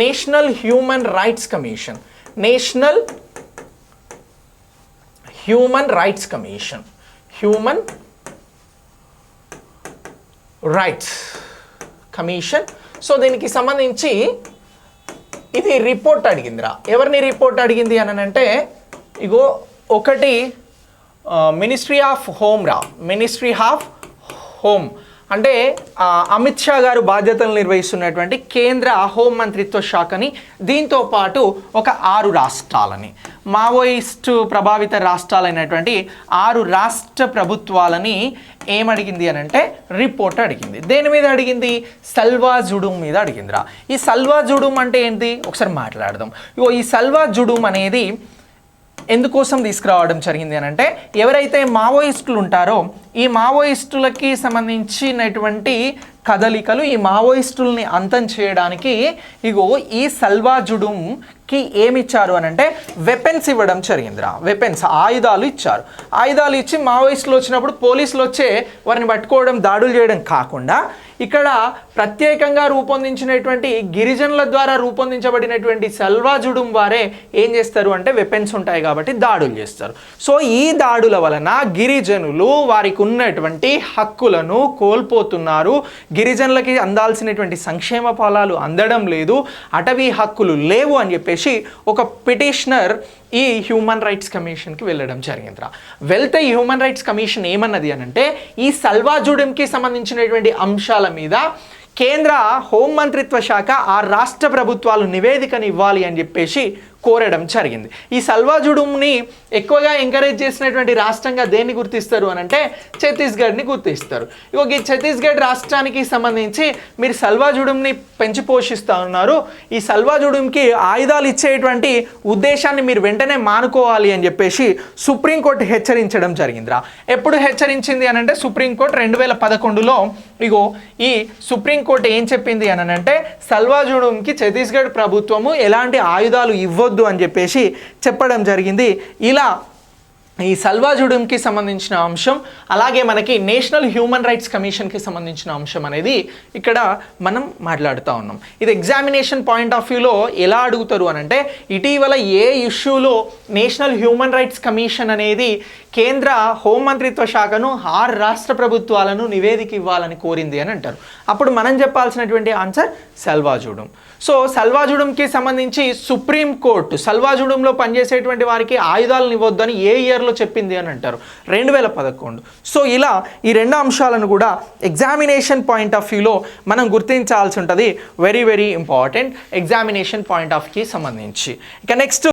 National human rights commission, national human rights commission, human rights commission. So దీనికి సంబంధించి ఇది report అడిగిందిరా. ఎవరిని report అడిగింది అని అంటే ఇగో ఒకటి మినిస్ట్రీ ఆఫ్ హోమ్ రా, మినిస్ట్రీ ఆఫ్ హోమ్ అంటే అమిత్ షా గారు బాధ్యతలు నిర్వహిస్తున్నటువంటి కేంద్ర హోం మంత్రిత్వ శాఖని, దీంతో పాటు ఒక 6 రాష్ట్రాలని, మావోయిస్టు ప్రభావిత రాష్ట్రాలైనటువంటి 6 రాష్ట్ర ప్రభుత్వాలని ఏమడిగింది అని అంటే రిపోర్ట్ అడిగింది. దేని మీద అడిగింది? సల్వా జుడూమ్ మీద అడిగిందిరా. ఈ సల్వా జుడూమ్ అంటే ఏంటి ఒకసారి మాట్లాడదాం. ఇగో ఈ సల్వా జుడూమ్ అనేది ఎందుకోసం తీసుకురావడం జరిగింది అని అంటే ఎవరైతే మావోయిస్టులు ఉంటారో ఈ మావోయిస్టులకి సంబంధించినటువంటి కదలికలు, ఈ మావోయిస్టుల్ని అంతం చేయడానికి ఇగో ఈ సల్వా జుడూమ్కి ఏమి ఇచ్చారు అని అంటే వెపన్స్ ఇవ్వడం జరిగిందిరా. వెపన్స్, ఆయుధాలు ఇచ్చారు. ఆయుధాలు ఇచ్చి మావోయిస్టులు వచ్చినప్పుడు పోలీసులు వచ్చే వారిని పట్టుకోవడం, దాడులు చేయడం కాకుండా ఇక్కడ ప్రత్యేకంగా రూపొందించినటువంటి గిరిజనుల ద్వారా రూపొందించబడినటువంటి సల్వా జుడూమ్ వారే ఏం చేస్తారు అంటే వెపన్స్ ఉంటాయి కాబట్టి దాడులు చేస్తారు. సో ఈ దాడుల వలన గిరిజనులు వారికి ఉన్నటువంటి హక్కులను కోల్పోతున్నారు. గిరిజనులకి అందాల్సినటువంటి సంక్షేమ ఫలాలు అందడం లేదు, అటవీ హక్కులు లేవు అని చెప్పేసి ఒక పిటిషనర్ ఈ హ్యూమన్ రైట్స్ కమిషన్కి వెళ్ళడం జరిగిందిరా. వెళ్తే ఈ హ్యూమన్ రైట్స్ కమిషన్ ఏమన్నది అని అంటే ఈ సల్వా జుడూమ్కి సంబంధించినటువంటి అంశాల మీద కేంద్ర హోంమంత్రిత్వ శాఖ ఆ రాష్ట్ర ప్రభుత్వాలు నివేదికను ఇవ్వాలి అని చెప్పేసి కోరడం జరిగింది. ఈ సల్వా జుడూమ్ని ఎక్కువగా ఎంకరేజ్ చేసినటువంటి రాష్ట్రంగా దేన్ని గుర్తిస్తారు అని అంటే ఛత్తీస్గఢ్ని గుర్తిస్తారు. ఇగో ఈ ఛత్తీస్గఢ్ రాష్ట్రానికి సంబంధించి మీరు సల్వా జుడూమ్ని పెంచి పోషిస్తూ ఉన్నారు, ఈ సల్వా జుడూమ్కి ఆయుధాలు ఇచ్చేటువంటి ఉద్దేశాన్ని మీరు వెంటనే మానుకోవాలి అని చెప్పేసి సుప్రీంకోర్టు హెచ్చరించడం జరిగిందిరా. ఎప్పుడు హెచ్చరించింది అని అంటే సుప్రీంకోర్టు 2011లో ఇగో ఈ సుప్రీంకోర్టు ఏం చెప్పింది అని అంటే సల్వా జుడూమ్కి ఛత్తీస్గఢ్ ప్రభుత్వము ఎలాంటి ఆయుధాలు ఇవ్వద్దు అని చెప్పేసి చెప్పడం జరిగింది. ఇలా ఈ సల్వా జుడూమ్కి సంబంధించిన అంశం, అలాగే మనకి నేషనల్ హ్యూమన్ రైట్స్ కమిషన్కి సంబంధించిన అంశం అనేది ఇక్కడ మనం మాట్లాడుతూ ఉన్నాం. ఇది ఎగ్జామినేషన్ పాయింట్ ఆఫ్ వ్యూలో ఎలా అడుగుతారు అని అంటే ఇటీవల ఏ ఇష్యూలో నేషనల్ హ్యూమన్ రైట్స్ కమిషన్ అనేది కేంద్ర హోంమంత్రిత్వ శాఖను 6 రాష్ట్ర ప్రభుత్వాలను నివేదిక ఇవ్వాలని కోరింది అని అంటారు. అప్పుడు మనం చెప్పాల్సినటువంటి ఆన్సర్ సల్వా జుడూమ్. సో సల్వా జుడూమ్కి సంబంధించి సుప్రీంకోర్టు సల్వా జుడూమ్లో పనిచేసేటువంటి వారికి ఆయుధాలను ఇవ్వద్దని ఏ ఇయర్లో చెప్పింది అని అంటారు? 2011. సో ఇలా ఈ 2 అంశాలను కూడా ఎగ్జామినేషన్ పాయింట్ ఆఫ్ వ్యూలో మనం గుర్తించాల్సి ఉంటుంది. Very very important examination point of వ్యూకి సంబంధించి. ఇక నెక్స్ట్